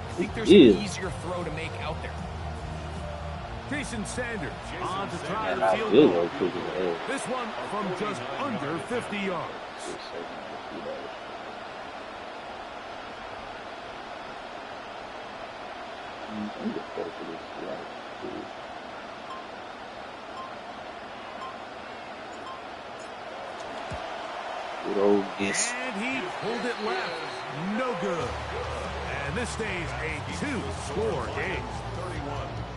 I think there's Yeah. an easier throw to make out there. Jason Sanders on to try And the I field will goal. go quick as hell. This one from just under 50 yards. Good old guess. And he pulled it left. No good. And this stays a two-score game.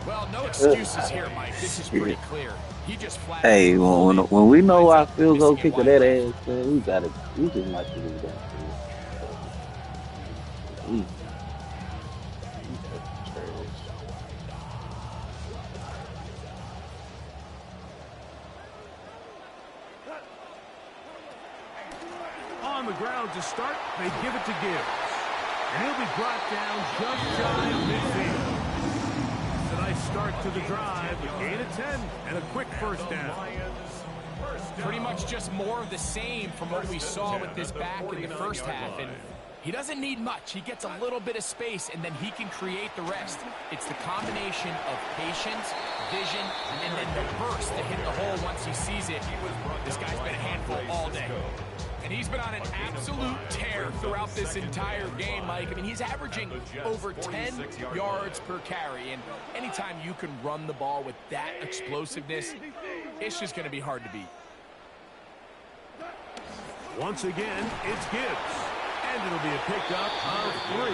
Well, no excuses here, Mike. This is pretty clear. He just flat. Hey, when we know our field goal kicker that ass, man, we just might do that. on the ground to start. They give it to Gibbs. And he'll be brought down just shy of midfield. It's a nice start to the drive. A gain of 10 and a quick first down. Pretty much just more of the same from what we saw with this back in the first half. And he doesn't need much. He gets a little bit of space, and then he can create the rest. It's the combination of patience, vision, and then the burst to hit the hole once he sees it. This guy's been a handful all day. And he's been on an absolute tear throughout this entire game, Mike. I mean, he's averaging over 10 yards per carry. And anytime you can run the ball with that explosiveness, it's just going to be hard to beat. Once again, it's Gibbs. And it'll be a pickup of 3.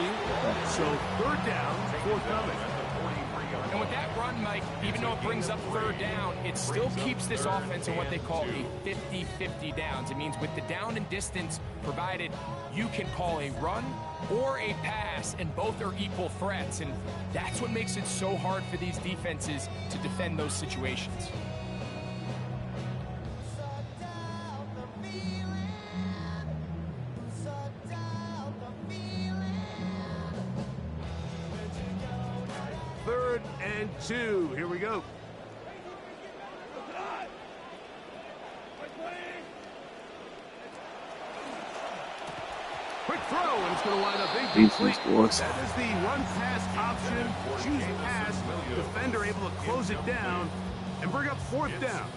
So third down, forthcoming. And with that run, Mike, even though it brings up third down, it still keeps this offense in what they call a 50-50 downs. It means with the down and distance provided, you can call a run or a pass, and both are equal threats. And that's what makes it so hard for these defenses to defend those situations. Third and 2. Here we go. Quick throw, and it's going to wind up incomplete. That is the run-pass option. Choose pass. Defender able to close it down and bring up fourth down.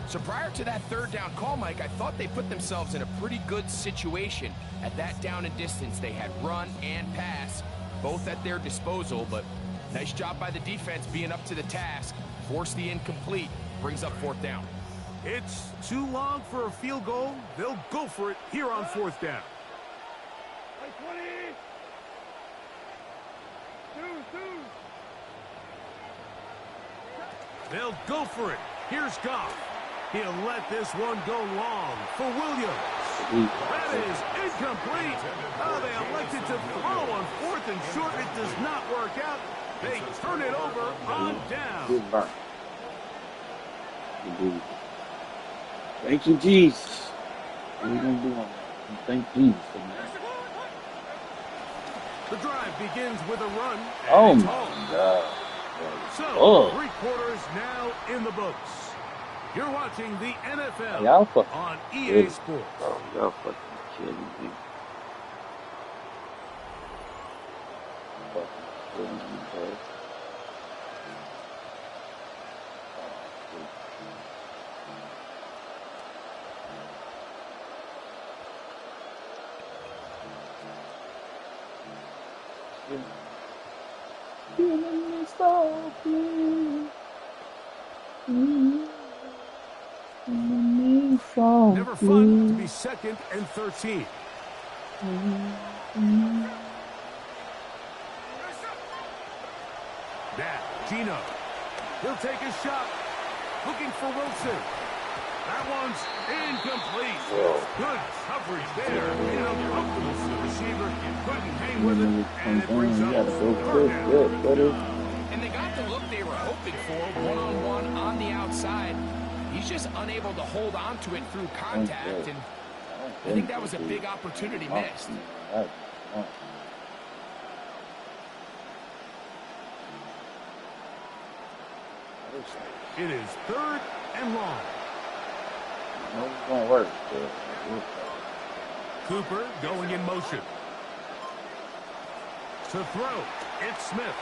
So prior to that third down call, Mike, I thought they put themselves in a pretty good situation at that down and distance. They had run and pass both at their disposal, but nice job by the defense being up to the task. Force the incomplete. Brings up fourth down. It's too long for a field goal. They'll go for it here on fourth down. They'll go for it. Here's Goff. He'll let this one go long for Williams. That is incomplete. Oh, they elected to throw on fourth and short. It does not work out. They turn it over on down. Thank you, Jesus. What are you going to do on that? Thank Jesus for that. The drive begins with a run. Oh, my God. So, 3 quarters now in the books. You're watching the NFL on EA Sports. Oh, y'all fucking kidding me. Fucking kidding me, bro. Never fun to be second and 13. Now, Gino. He'll take a shot. Looking for Wilson. That one's incomplete. Good coverage there. Uncomfortable receiver. Couldn't hang with it. And it brings up third down. And they got the look they were hoping for, one-on-one on the outside. He's just unable to hold on to it through contact, and I think that was a big opportunity missed. It is third and long. No, it's going to work. Cooper going in motion. To throw, it's Smith.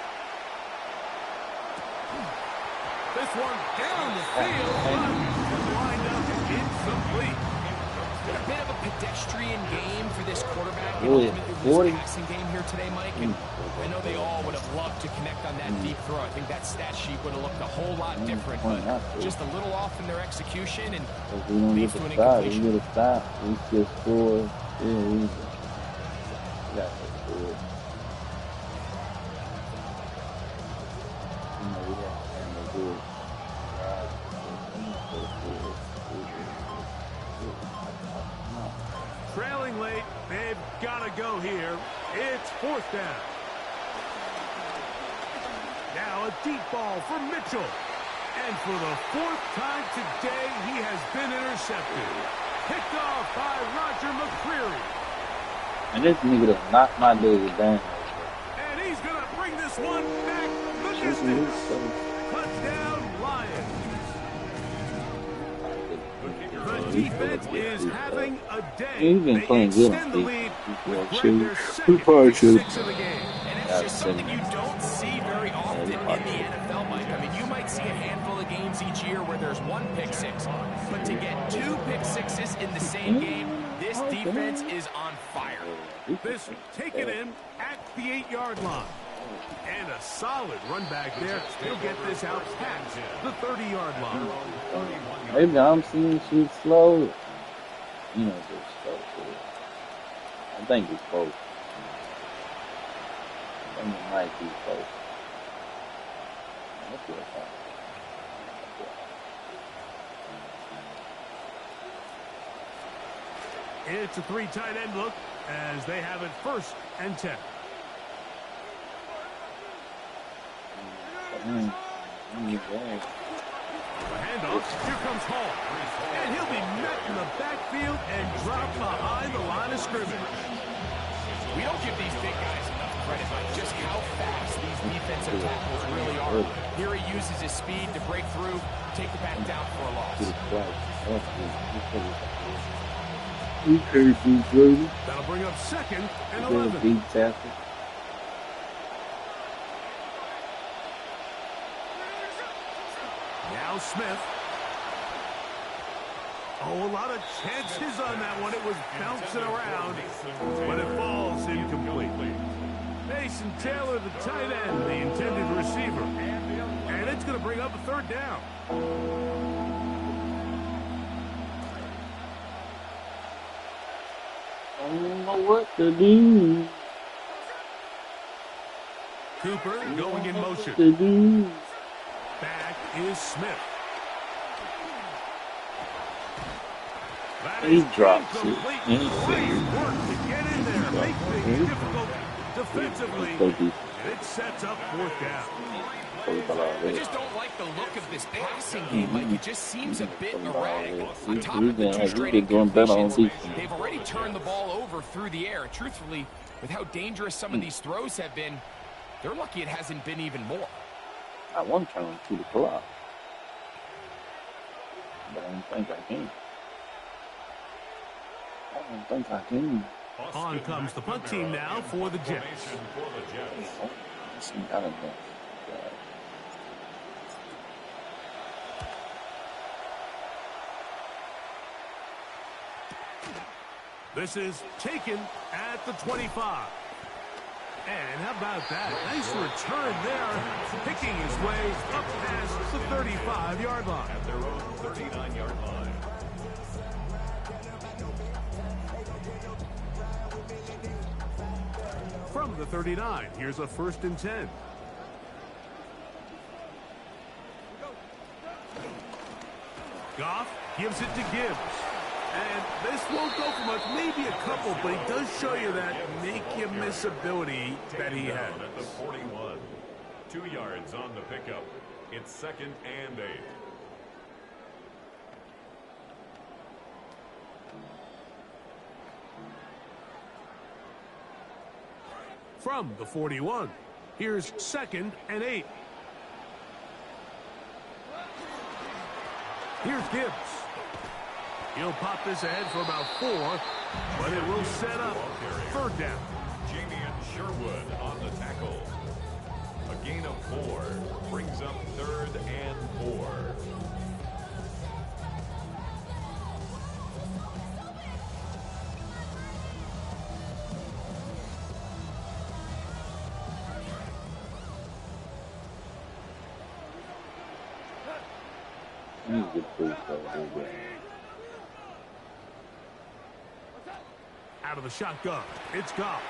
This one down the field, but lined up incomplete. Been a bit of a pedestrian game for this quarterback. Really? Ultimately, this passing game here today, Mike. And I know they all would have loved to connect on that deep throw. I think that stat sheet would have looked a whole lot different, but just a little off in their execution and leads to an incompletion. We get a stop. We just score. Yeah, we got to score. Trailing late, they've got to go here. It's fourth down. Now a deep ball for Mitchell. And for the 4th time today, he has been intercepted. Picked off by Roger McCreary. And this nigga done knocked my leg down. And he's going to bring this one back the distance. Touchdown, Lions. The defense is having a day. He's been playing good on defense. He probably should have. And it's just something you don't see very often in the NFL, Mike. I mean, you might see a handful of games each year where there's one pick six, but to get 2 pick sixes in the same game, this defense is on fire. This taken in at the 8-yard line. And a solid run back there. He'll get this out past the 30-yard line. Maybe I'm seeing shit slow. You know, just slow. I think it's close. I think it might be close. Let's do it. It's a 3 tight end look as they have it 1st and 10. The handoff. Here comes Hall. And he'll be met in the backfield and dropped behind the line of scrimmage. We don't give these big guys enough credit, Mike, just how fast these defensive tackles really are. Here he uses his speed to break through, take the back down for a loss. That'll bring up 2nd and 11. Now Smith. Oh, a lot of chances on that one. It was bouncing around, but it falls incomplete. Mason Taylor, the tight end, the intended receiver. And it's going to bring up a 3rd down. I don't know what to do. Cooper going in motion. To do. Back is Smith. He drops it. Great work to get in there, make things difficult defensively. It sets up 4th down. I just don't like the look of this passing game. Like, it just seems a bit erratic. On top of the 2 straight incompletions, they've already turned the ball over through the air. Truthfully, with how dangerous some of these throws have been, they're lucky it hasn't been even more. I want to turn to the clock, but I don't think I can. On comes the punt team now for the Jets. This is taken at the 25. And how about that? Nice return there, picking his way up past the 35-yard line. At their own 39-yard line. From the 39, here's a 1st and 10. Goff gives it to Gibbs. And this won't go for much, maybe a couple, but he does show you that make-you-miss ability that he has. At the 41, 2 yards on the pickup. It's 2nd and 8. From the 41, here's 2nd and 8. Here's Gibbs. He'll pop this ahead for about 4, but it will set up 3rd down. Jamian Sherwood on the tackle. A gain of 4 brings up 3rd and 4. Out of the shotgun, it's Goff.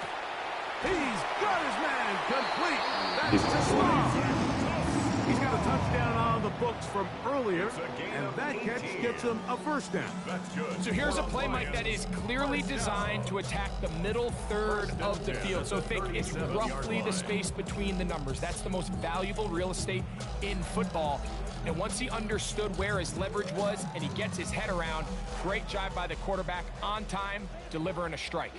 He's got his man complete. That's to Sloan. He's got a touchdown on the books from earlier, and that catch gets him a 1st down. So here's a play, Mike, that is clearly designed to attack the middle 3rd of the field. So think it's roughly the space between the numbers. That's the most valuable real estate in football. And once he understood where his leverage was and he gets his head around, great job by the quarterback on time, delivering a strike.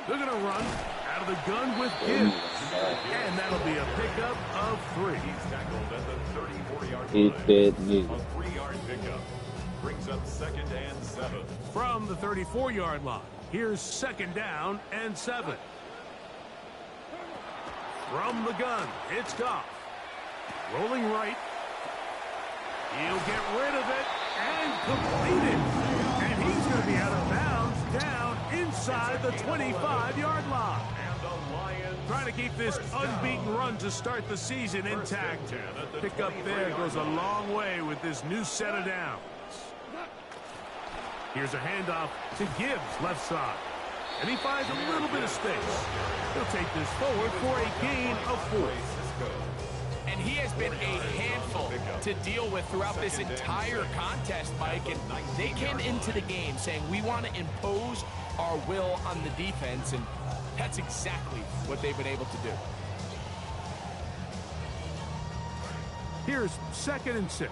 They're going to run out of the gun with Gibbs. And that'll be a pickup of 3. He's tackled at the 34-yard Hit line. that nigga. A 3-yard pickup brings up 2nd and 7. From the 34-yard line, here's 2nd down and 7. From the gun, it's Goff. Rolling right. He'll get rid of it and complete it. And he's going to be out of bounds down inside the 25-yard line. And the Lions Trying to keep this unbeaten run to start the season intact. Pick up there goes a long way with this new set of downs. Here's a handoff to Gibbs, left side. And he finds a little bit of space. He'll take this forward for a gain of 4. And he has been a handful to deal with throughout this entire contest, Mike. And they came into the game saying, we want to impose our will on the defense. And that's exactly what they've been able to do. Here's 2nd and 6.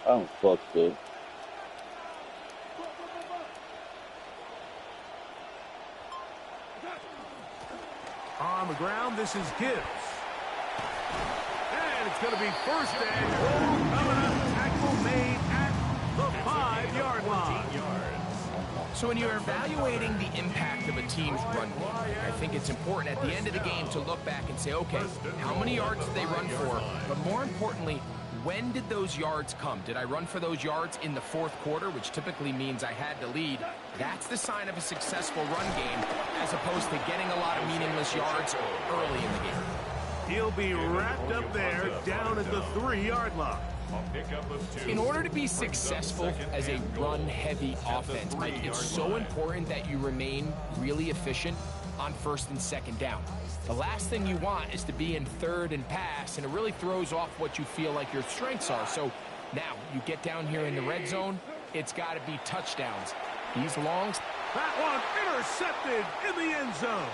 I'm fucked up. On the ground, this is Gibbs. And it's going to be 1st and goal coming up. Tackle made at the 5-yard line. So when you're evaluating the impact of a team's run game, I think it's important at the end of the game to look back and say, okay, how many yards did they run for? But more importantly, when did those yards come? Did I run for those yards in the 4th quarter, which typically means I had to lead? That's the sign of a successful run game, as opposed to getting a lot of meaningless yards early in the game. He'll be wrapped up there down at the 3-yard line. In order to be successful as a run-heavy offense, Mike, it's so important that you remain really efficient on 1st and 2nd down. The last thing you want is to be in 3rd and pass, and it really throws off what you feel like your strengths are. So now you get down here in the red zone, it's got to be touchdowns. These longs. That one intercepted in the end zone.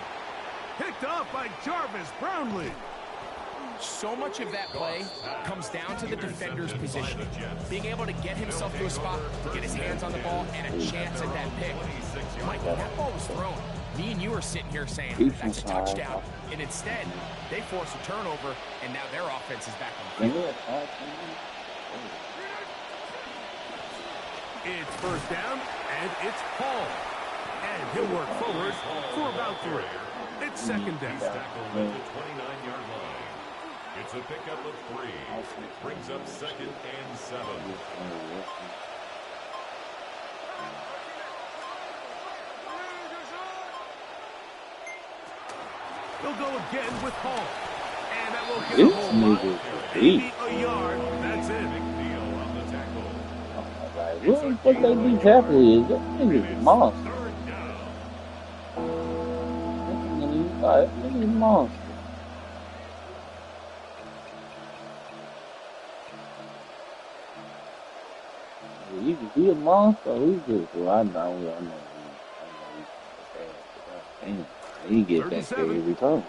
Picked off by Jarvis Brownlee. So much of that play comes down to the defender's position. Being able to get himself to a spot, to get his hands on the ball, and a chance at that pick. Mike, when that ball was thrown, me and you are sitting here saying, that's a touchdown. And instead, they force a turnover, and now their offense is back on the field. It's 1st down, and it's Paul. And he'll work forward for about 3. It's 2nd down. tackled at the 29-yard line. It's a pickup of 3. Brings up 2nd and 7. He'll go again with Paul. And that will get a whole lot. Maybe a yard. That's it. Big deal on the tackle. What the fuck that D tackle is? That nigga's a monster. 3rd down. That nigga's a monster. He a monster. He's just, well, I know. Damn, he get back there every time.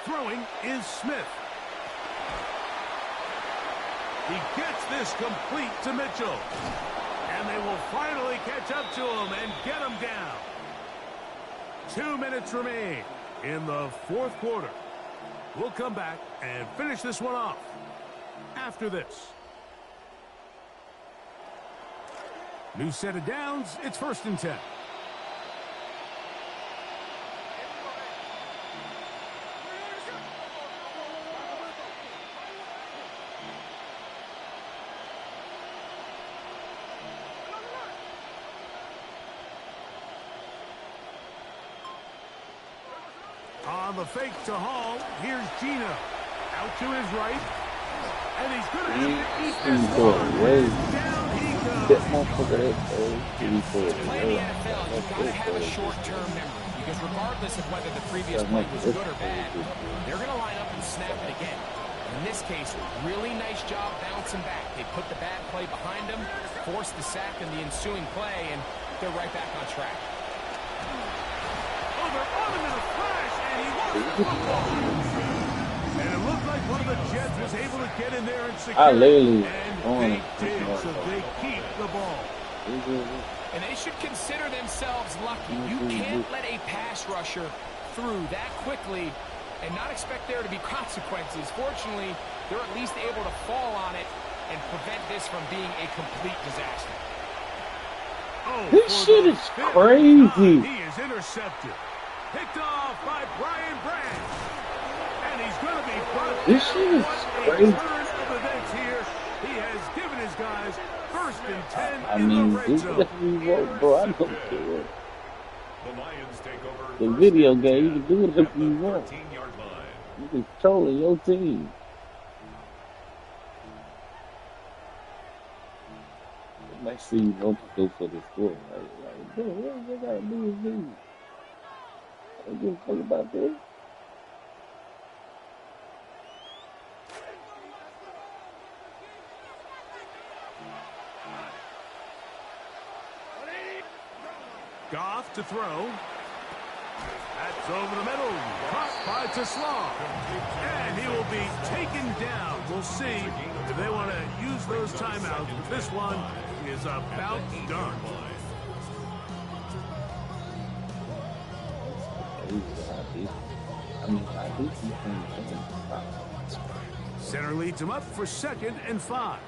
Throwing is Smith. He gets this complete to Mitchell. And they will finally catch up to him and get him down. 2 minutes remain in the 4th quarter. We'll come back and finish this one off after this. New set of downs. It's 1st and 10. On the fake to Hall, here's Gino. Out to his right. And he's going to have to eat this one. Down he goes. That motherfucker, Play in the NFL, you've got to have a short-term memory. Because regardless of whether the previous play was good or bad, they're going to line up and snap it again. In this case, really nice job bouncing back. They put the bad play behind them, forced the sack in the ensuing play, and they're right back on track. Oh, they're on him in a flash, and he wants the football. And it looked like one of the Jets was able to get in there and secure I it. literally And they did, so they keep the ball. And they should consider themselves lucky. You can't let a pass rusher through that quickly and not expect there to be consequences. Fortunately, they're at least able to fall on it and prevent this from being a complete disaster. Oh, This shit is crazy. He is intercepted. Picked off by Brian Branch. And he's going to be brought This down. shit is What crazy. a turn of events here. He has given his guys first and 10 I in mean, the red do zone. whatever you want, bro. I don't care. The Lions take over The first video and game, you 10 can do whatever at the you want. 13-yard line. You controlling your team. Make sure you know to go for the score. Like, bro, what they gotta do with me? I don't give a fuck about this. Goff to throw. That's over the middle. Caught by Tesla. And he will be taken down. We'll see if they want to use those timeouts. But this one is about done. Center leads him up for 2nd and 5.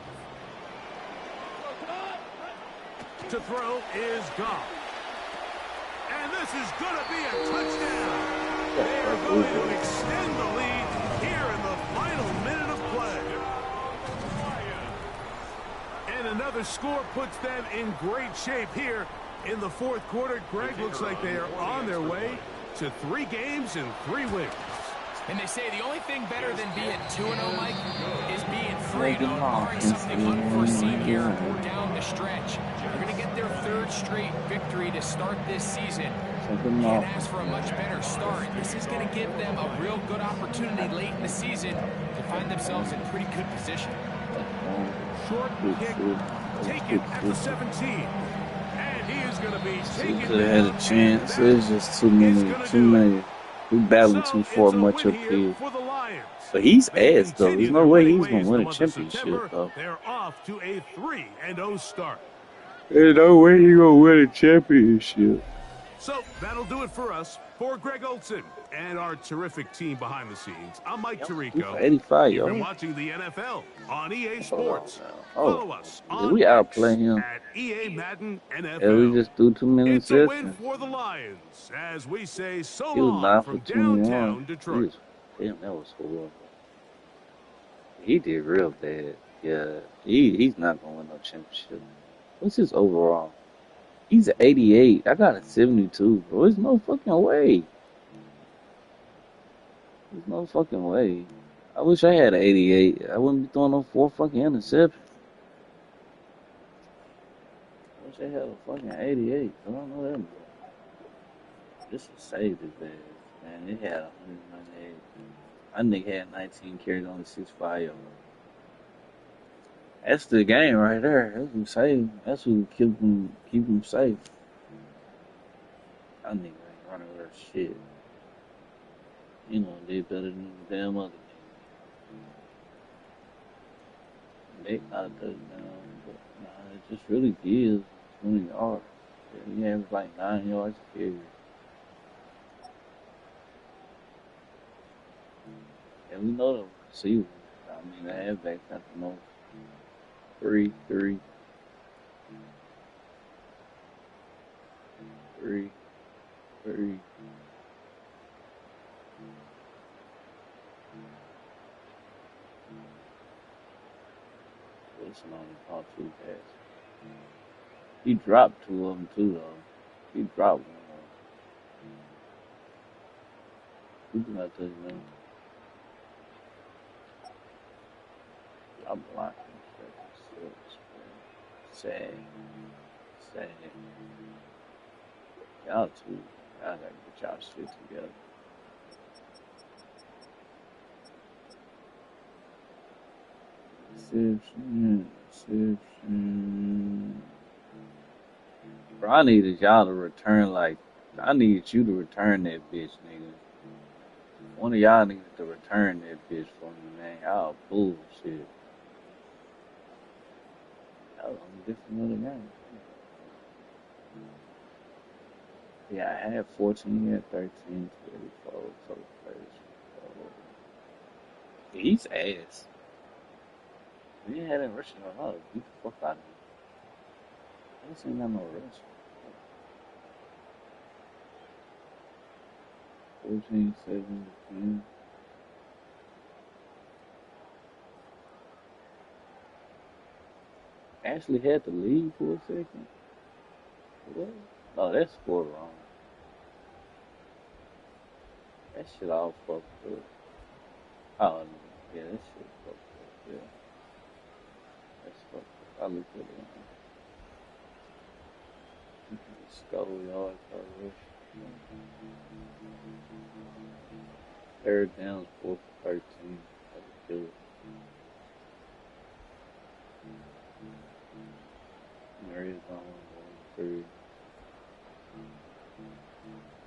To throw is Goff. And this is going to be a touchdown. They are going to extend the lead here in the final minute of play. And another score puts them in great shape here in the 4th quarter. Greg, looks like they are on their way to 3 games and 3 wins. And they say the only thing better than being 2-0, Mike, is being 3-0, barring something unforeseen here or down the stretch. They're going to get their 3rd straight victory to start this season. Can't ask for a much better start. This is going to give them a real good opportunity late in the season to find themselves in pretty good position. Short kick taken at the 17. And he is going to be taken Could have had down. a chance. There's just too many. We battling too far much up here. But he's ass though. There's no way he's gonna win a championship though. They're off to a 3-0 start. There's no way he's gonna win a championship. So that'll do it for us. For Greg Olson and our terrific team behind the scenes, I'm Mike Tirico. 85, You've been yo. watching the NFL on EA Sports. Oh, Follow us did on we outplay him? at EA Madden NFL. Yeah, we just threw too many It's a win interceptions. for the Lions as we say so He was long 9 from for 21. downtown Detroit. Damn, that was horrible. He did real bad. Yeah, he's not gonna win no championship. What's his overall? He's an 88. I got a 72, bro. There's no fucking way. There's no fucking way. I wish I had an 88. I wouldn't be throwing no 4 fucking interceptions. I wish I had a fucking 88. I don't know that much. This was saved his ass. Man, it had 198. My nigga had 19 carries on the 6-5 yards. That's the game right there. That's who saved. That's who keep him safe. That nigga ain't running with that shit. You know, they better than the damn other nigga. They not a touchdown, but nah, it just really gives 20 yards. He has like 9 yards a carry. And we know the receivers. I mean, the halfbacks got the most. 3. Wilson only caught 2 passes. He dropped 2 of them too, though. He dropped 1 of them. Who did not touch them? I'm blocking. Sad. Y'all too. Y'all gotta get y'all shit together. Reception. Bro, I needed y'all to return I needed you to return that bitch, nigga. One of y'all needed to return that bitch for me, Y'all bullshit. Y'all only different another game. Yeah, I had 14, yeah, 13, 34, so he's ass. He had him rushing a lot. Beat the fuck out of him. I just ain't got no rush. 14, 7, 10. Ashley had to leave for a second. What? No, that's scored wrong. That shit all fucked up. Oh, no. Yeah, that shit fucked up. Yeah, that's fucked up. I looked at it. Skull yard coverage. Third down, 4th, 13. That would kill it. Maria's on 1, 3.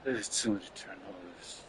There's too many turnovers.